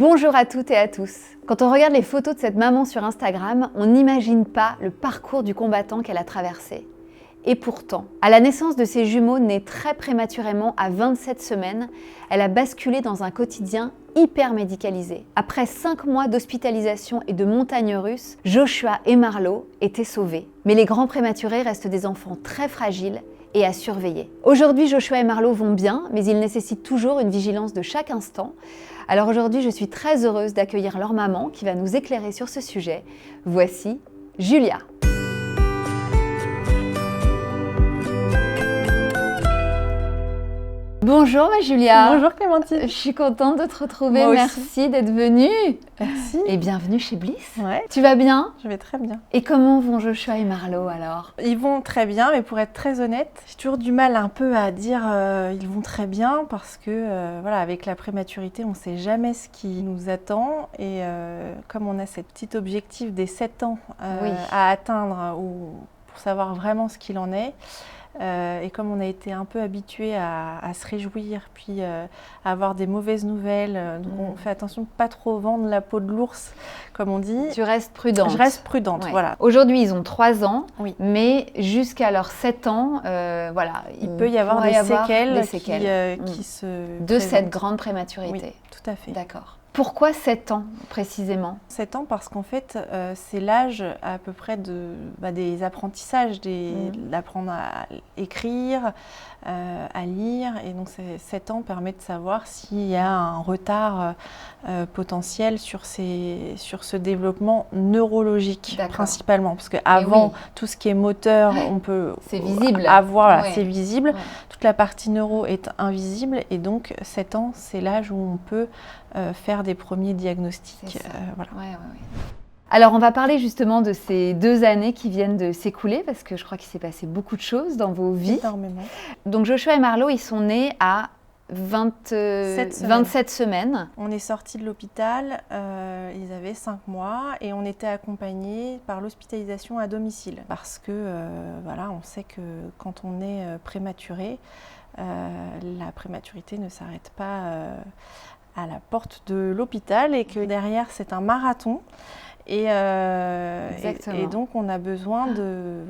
Bonjour à toutes et à tous. Quand on regarde les photos de cette maman sur Instagram, on n'imagine pas le parcours du combattant qu'elle a traversé. Et pourtant, à la naissance de ses jumeaux nés très prématurément à 27 semaines, elle a basculé dans un quotidien hyper médicalisé. Après 5 mois d'hospitalisation et de montagnes russes, Joshua et Marlo étaient sauvés. Mais les grands prématurés restent des enfants très fragiles et à surveiller. Aujourd'hui, Joshua et Marlo vont bien, mais ils nécessitent toujours une vigilance de chaque instant. Alors aujourd'hui, je suis très heureuse d'accueillir leur maman qui va nous éclairer sur ce sujet. Voici Julia. Bonjour ma Julia. Bonjour Clémentine. Je suis contente de te retrouver. Moi aussi. Merci d'être venue. Merci. Et bienvenue chez Bliss. Ouais, Tu vas bien? je vais très bien. Et comment vont Joshua et Marlo alors? Ils vont très bien, mais pour être très honnête, j'ai toujours du mal un peu à dire ils vont très bien parce que voilà, avec la prématurité, on ne sait jamais ce qui nous attend. Et comme on a ce petit objectif des 7 ans Oui. à atteindre ou pour savoir vraiment ce qu'il en est, et comme on a été un peu habitué à se réjouir, puis à avoir des mauvaises nouvelles, donc on fait attention de pas trop vendre la peau de l'ours, comme on dit. Tu restes prudente. Je reste prudente, Ouais. voilà. Aujourd'hui, ils ont 3 ans, Oui. mais jusqu'à leurs 7 ans, voilà, Il peut y avoir des séquelles, Mm. qui se de cette présentent. grande prématurité. Oui, tout à fait. D'accord. Pourquoi 7 ans précisément? 7 ans parce qu'en fait, c'est l'âge à peu près des apprentissages, d'apprendre à écrire, à lire. Et donc 7 ans permet de savoir s'il y a un retard potentiel sur ce développement neurologique D'accord. principalement. Parce qu'avant, oui. tout ce qui est moteur, on peut C'est visible. avoir, Ouais. c'est visible. Ouais. Toute la partie neuro est invisible et donc 7 ans, c'est l'âge où on peut faire des premiers diagnostics. C'est ça. Voilà. Ouais. Alors, on va parler justement de ces 2 années qui viennent de s'écouler, parce que je crois qu'il s'est passé beaucoup de choses dans vos vies. Énormément. Donc, Joshua et Marlo, ils sont nés à 27 semaines. On est sortis de l'hôpital, ils avaient 5 mois et on était accompagnés par l'hospitalisation à domicile. Parce que voilà, on sait que quand on est prématuré, la prématurité ne s'arrête pas à la porte de l'hôpital et que derrière c'est un marathon. Et donc on a besoin de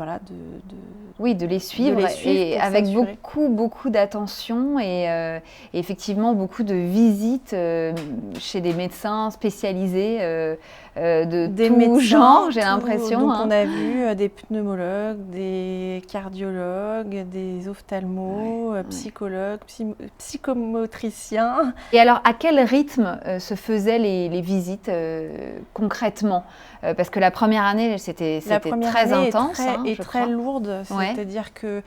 les suivre, et pour avec s'assurer. beaucoup d'attention et effectivement beaucoup de visites chez des médecins spécialisés de des tout médecins, genre, j'ai l'impression. Donc hein. on a vu des pneumologues, des cardiologues, des ophtalmos, psychologues, psychomotriciens. Et alors, à quel rythme se faisaient les visites concrètement? Parce que la première année, c'était très intense. Et je très crois. lourde, Ouais. c'est-à-dire que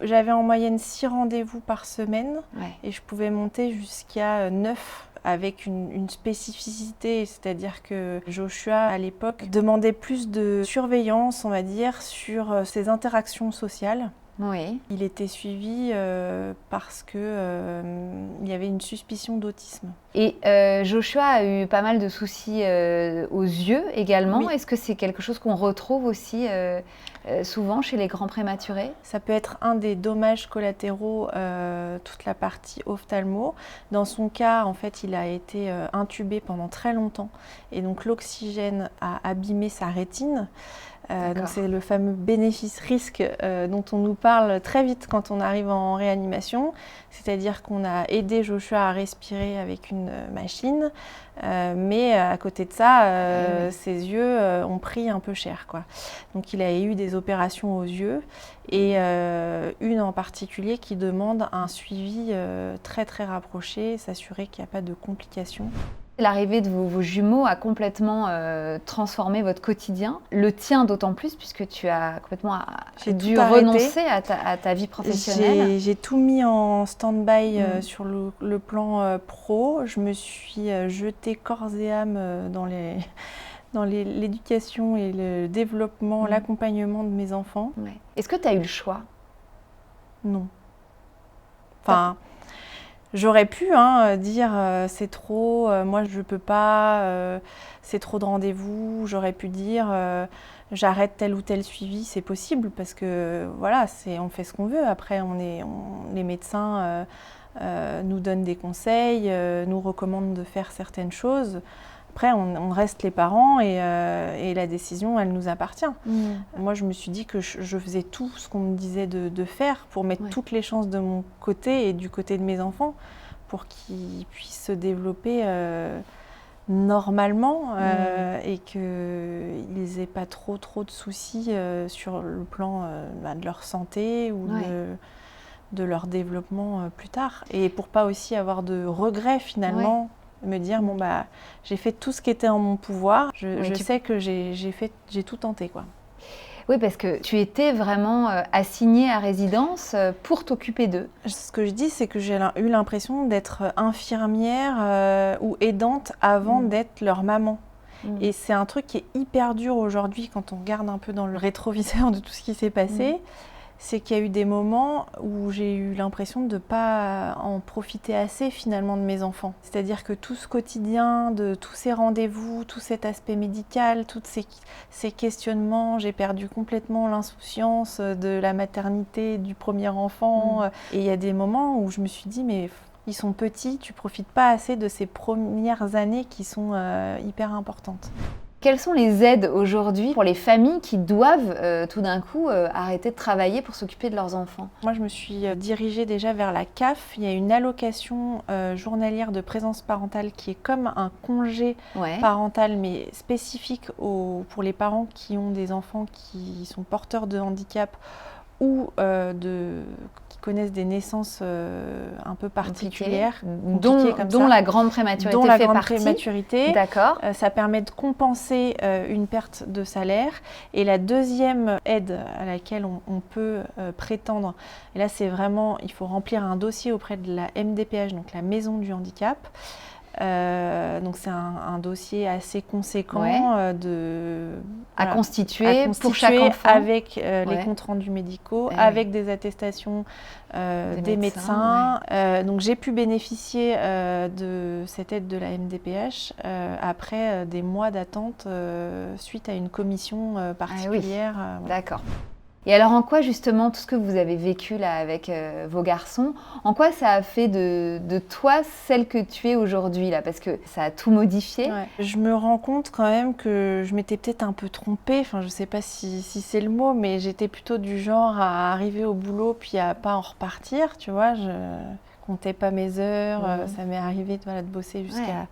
j'avais en moyenne 6 rendez-vous par semaine Ouais. et je pouvais monter jusqu'à 9 avec une spécificité, c'est-à-dire que Joshua, à l'époque, demandait plus de surveillance, on va dire, sur ses interactions sociales. Oui. Il était suivi parce qu'il y avait une suspicion d'autisme. Et Joshua a eu pas mal de soucis aux yeux également. Oui. Est-ce que c'est quelque chose qu'on retrouve aussi souvent chez les grands prématurés? Ça peut être un des dommages collatéraux, toute la partie ophtalmo. Dans son cas, en fait, il a été intubé pendant très longtemps et donc l'oxygène a abîmé sa rétine. Donc c'est le fameux bénéfice-risque dont on nous parle très vite quand on arrive en réanimation, c'est-à-dire qu'on a aidé Joshua à respirer avec une machine, mais à côté de ça, ses yeux ont pris un peu cher, quoi. Donc il a eu des opérations aux yeux et une en particulier qui demande un suivi très très rapproché, s'assurer qu'il n'y a pas de complications. L'arrivée de vos jumeaux a complètement transformé votre quotidien, le tien d'autant plus puisque tu as complètement dû renoncer à ta vie professionnelle. J'ai tout mis en stand-by sur le plan pro. Je me suis jetée corps et âme dans l'éducation et le développement, l'accompagnement de mes enfants. Ouais. Est-ce que tu as eu le choix? Non. Enfin... J'aurais pu dire c'est trop, moi je peux pas, c'est trop de rendez-vous. J'aurais pu dire j'arrête tel ou tel suivi, c'est possible parce que voilà, on fait ce qu'on veut. Après, les médecins nous donne des conseils, nous recommande de faire certaines choses. Après, on reste les parents et la décision, elle nous appartient. Moi, je me suis dit que je faisais tout ce qu'on me disait de faire pour mettre toutes les chances de mon côté et du côté de mes enfants pour qu'ils puissent se développer normalement et qu'ils n'aient pas trop de soucis sur le plan de leur santé ou de leur développement plus tard. Et pour pas aussi avoir de regrets finalement. Me dire bon bah j'ai fait tout ce qui était en mon pouvoir, je sais que j'ai tout tenté quoi. Oui, parce que tu étais vraiment assignée à résidence pour t'occuper d'eux. Ce que je dis, c'est que j'ai eu l'impression d'être infirmière ou aidante avant d'être leur maman. Et c'est un truc qui est hyper dur aujourd'hui quand on regarde un peu dans le rétroviseur de tout ce qui s'est passé. C'est qu'il y a eu des moments où j'ai eu l'impression de ne pas en profiter assez finalement de mes enfants. C'est-à-dire que tout ce quotidien, de tous ces rendez-vous, tout cet aspect médical, tous ces questionnements, j'ai perdu complètement l'insouciance de la maternité, du premier enfant. Et il y a des moments où je me suis dit, mais ils sont petits, tu ne profites pas assez de ces premières années qui sont hyper importantes. Quelles sont les aides aujourd'hui pour les familles qui doivent tout d'un coup arrêter de travailler pour s'occuper de leurs enfants? Moi, je me suis dirigée déjà vers la CAF. Il y a une allocation journalière de présence parentale qui est comme un congé parental, mais spécifique pour les parents qui ont des enfants qui sont porteurs de handicap ou qui connaissent des naissances un peu particulières, dont la grande prématurité fait partie. D'accord. Ça permet de compenser une perte de salaire. Et la deuxième aide à laquelle on peut prétendre, et là c'est vraiment, il faut remplir un dossier auprès de la MDPH, donc la Maison du Handicap. Donc c'est un dossier assez conséquent à constituer pour chaque enfant avec les comptes rendus médicaux, avec des attestations des médecins. Donc j'ai pu bénéficier de cette aide de la MDPH après des mois d'attente suite à une commission particulière. D'accord. Et alors en quoi justement tout ce que vous avez vécu là avec vos garçons, en quoi ça a fait de toi celle que tu es aujourd'hui là, parce que ça a tout modifié? Je me rends compte quand même que je m'étais peut-être un peu trompée, enfin je sais pas si c'est le mot, mais j'étais plutôt du genre à arriver au boulot puis à pas en repartir, tu vois, je comptais pas mes heures, ça m'est arrivé de bosser jusqu'à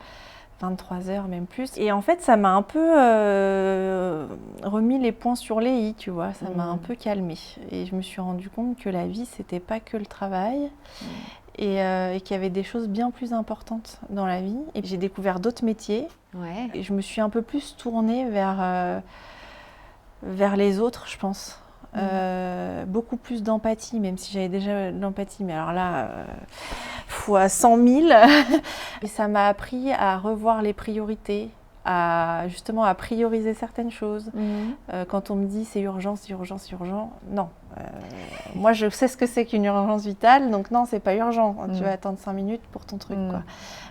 23 heures, même plus. Et en fait, ça m'a un peu remis les points sur les i, tu vois. Ça m'a un peu calmée. Et je me suis rendu compte que la vie, c'était pas que le travail. Et qu'il y avait des choses bien plus importantes dans la vie. Et j'ai découvert d'autres métiers. Et je me suis un peu plus tournée vers les autres, je pense. Beaucoup plus d'empathie, même si j'avais déjà de l'empathie, mais alors là, fois 100 000. Et ça m'a appris à revoir les priorités, justement à prioriser certaines choses. Quand on me dit c'est urgent, non. Moi, je sais ce que c'est qu'une urgence vitale, donc non, c'est pas urgent. Tu vas attendre 5 minutes pour ton truc, quoi.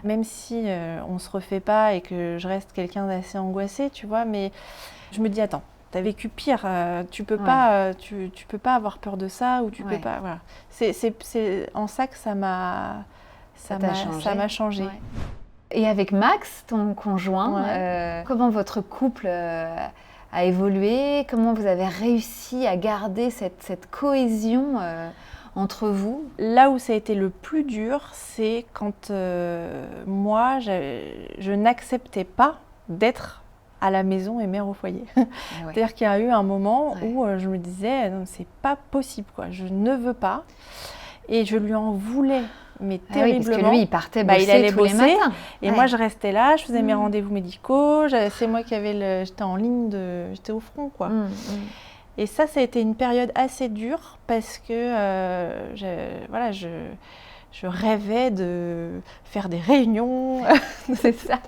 Même si on se refait pas et que je reste quelqu'un d'assez angoissé, tu vois, mais je me dis, attends, t'as vécu pire, tu peux pas, tu peux pas avoir peur de ça ou tu peux pas. Voilà. C'est en ça que ça m'a changé. Et avec Max, ton conjoint, comment votre couple a évolué? Comment vous avez réussi à garder cette cohésion entre vous? Là où ça a été le plus dur, c'est quand moi, je n'acceptais pas d'être à la maison et mère au foyer. C'est-à-dire qu'il y a eu un moment où je me disais, non, c'est pas possible, quoi. Je ne veux pas. Et je lui en voulais, mais terriblement. Parce que lui, il partait bosser il allait tous les matins. Et moi, je restais là, je faisais mes rendez-vous médicaux. C'est moi qui avais j'étais en ligne, j'étais au front, quoi. Et ça a été une période assez dure parce que je rêvais de faire des réunions, c'est ça,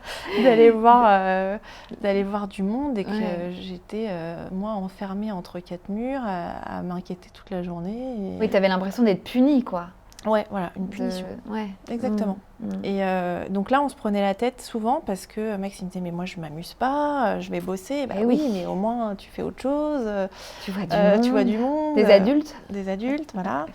d'aller voir du monde et que j'étais, moi, enfermée entre 4 murs à m'inquiéter toute la journée. Oui, tu avais l'impression d'être punie, quoi. Ouais, voilà, une punition. Ouais. Exactement. Et donc là, on se prenait la tête souvent parce que Max il me disait mais moi je m'amuse pas, je vais bosser. Bah oui, mais au moins tu fais autre chose. Tu vois du monde. Des adultes. Des adultes, voilà.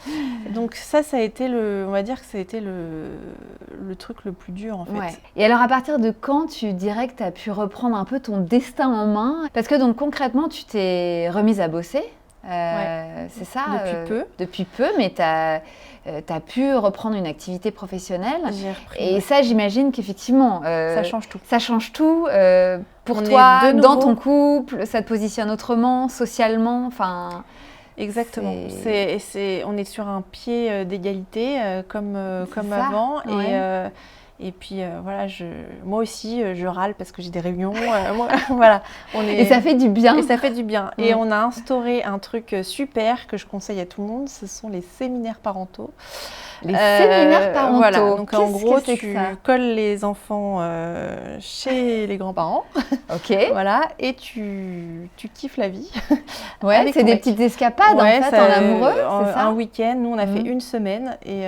Donc ça a été on va dire que ça a été le truc le plus dur en fait. Ouais. Et alors à partir de quand tu dirais que tu as pu reprendre un peu ton destin en main? Parce que donc concrètement, tu t'es remise à bosser. C'est ça. Depuis peu, mais tu as pu reprendre une activité professionnelle. J'ai repris. Et ça, j'imagine qu'effectivement, ça change tout. Ça change tout pour toi, dans ton couple, ça te positionne autrement, socialement. Enfin, exactement. On est sur un pied d'égalité comme avant. Ouais. Et puis voilà, moi aussi, je râle parce que j'ai des réunions. Voilà, Et ça fait du bien. Et ça fait du bien. Et on a instauré un truc super que je conseille à tout le monde, ce sont les séminaires parentaux. Les séminaires parentaux. Voilà, donc en gros, tu colles les enfants chez les grands-parents. Ok. Voilà, et tu kiffes la vie. Ouais, c'est des petites escapades en fait, en amoureux, c'est ça? Un week-end, nous on a fait une semaine et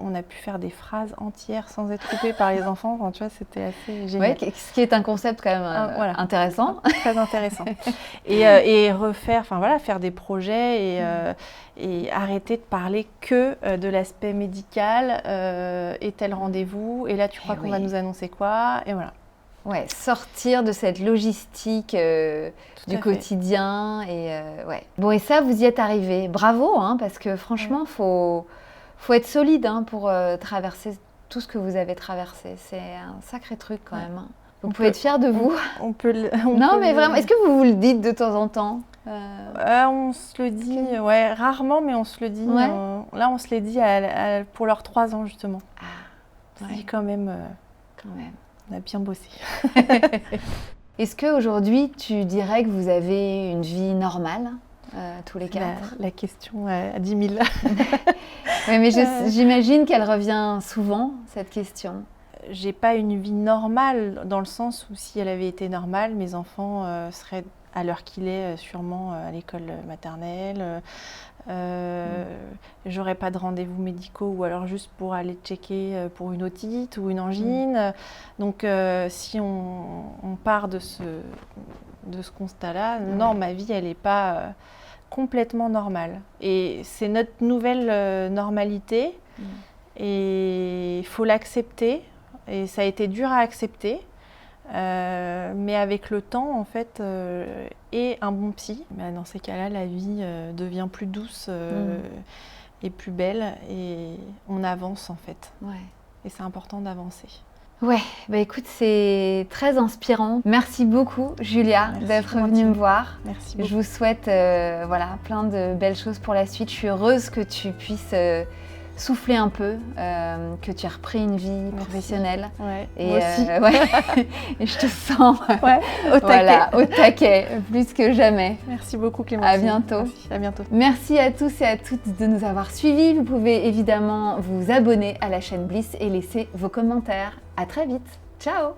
on a pu faire des phrases entières sans être coupé par les enfants. Enfin, tu vois, c'était assez génial. Ouais, ce qui est un concept quand même intéressant. Très intéressant. Et refaire, enfin voilà, faire des projets et arrêter de parler que de l'aspect médical et tel rendez-vous. Et là, tu crois qu'on va nous annoncer quoi? Et voilà. Ouais, sortir de cette logistique du quotidien. Ouais. Bon, et ça, vous y êtes arrivé. Bravo, hein, parce que franchement, faut être solide pour traverser tout ce que vous avez traversé. C'est un sacré truc quand même. Hein. Vous pouvez être fiers de vous. Non, mais vraiment, est-ce que vous le dites de temps en temps? On se le dit, rarement, mais on se le dit. Ouais. Là, on se l'est dit pour leurs 3 ans, justement. On se dit quand même. On a bien bossé. Est-ce qu'aujourd'hui, tu dirais que vous avez une vie normale, tous les 4? La question à 10 000. Oui, mais j'imagine qu'elle revient souvent, cette question. J'ai pas une vie normale, dans le sens où si elle avait été normale, mes enfants seraient à l'heure qu'il est sûrement à l'école maternelle. J'aurais pas de rendez-vous médicaux ou alors juste pour aller checker pour une otite ou une angine. Donc si on part de ce constat-là, non, ma vie elle n'est pas complètement normale. Et c'est notre nouvelle normalité et il faut l'accepter. Et ça a été dur à accepter. Mais avec le temps, en fait, et un bon psy, dans ces cas-là, la vie devient plus douce et plus belle, et on avance en fait. Ouais. Et c'est important d'avancer. Ouais, bah écoute, c'est très inspirant. Merci beaucoup, Julia, d'être venue me voir. Merci beaucoup. Je vous souhaite plein de belles choses pour la suite. Je suis heureuse que tu puisses souffler un peu, que tu as repris une vie professionnelle. Ouais, et moi aussi. Et je te sens au taquet. Au taquet, plus que jamais. Merci beaucoup Clémentine. À bientôt. Merci, à bientôt. Merci à tous et à toutes de nous avoir suivis. Vous pouvez évidemment vous abonner à la chaîne Bliss et laisser vos commentaires. À très vite. Ciao.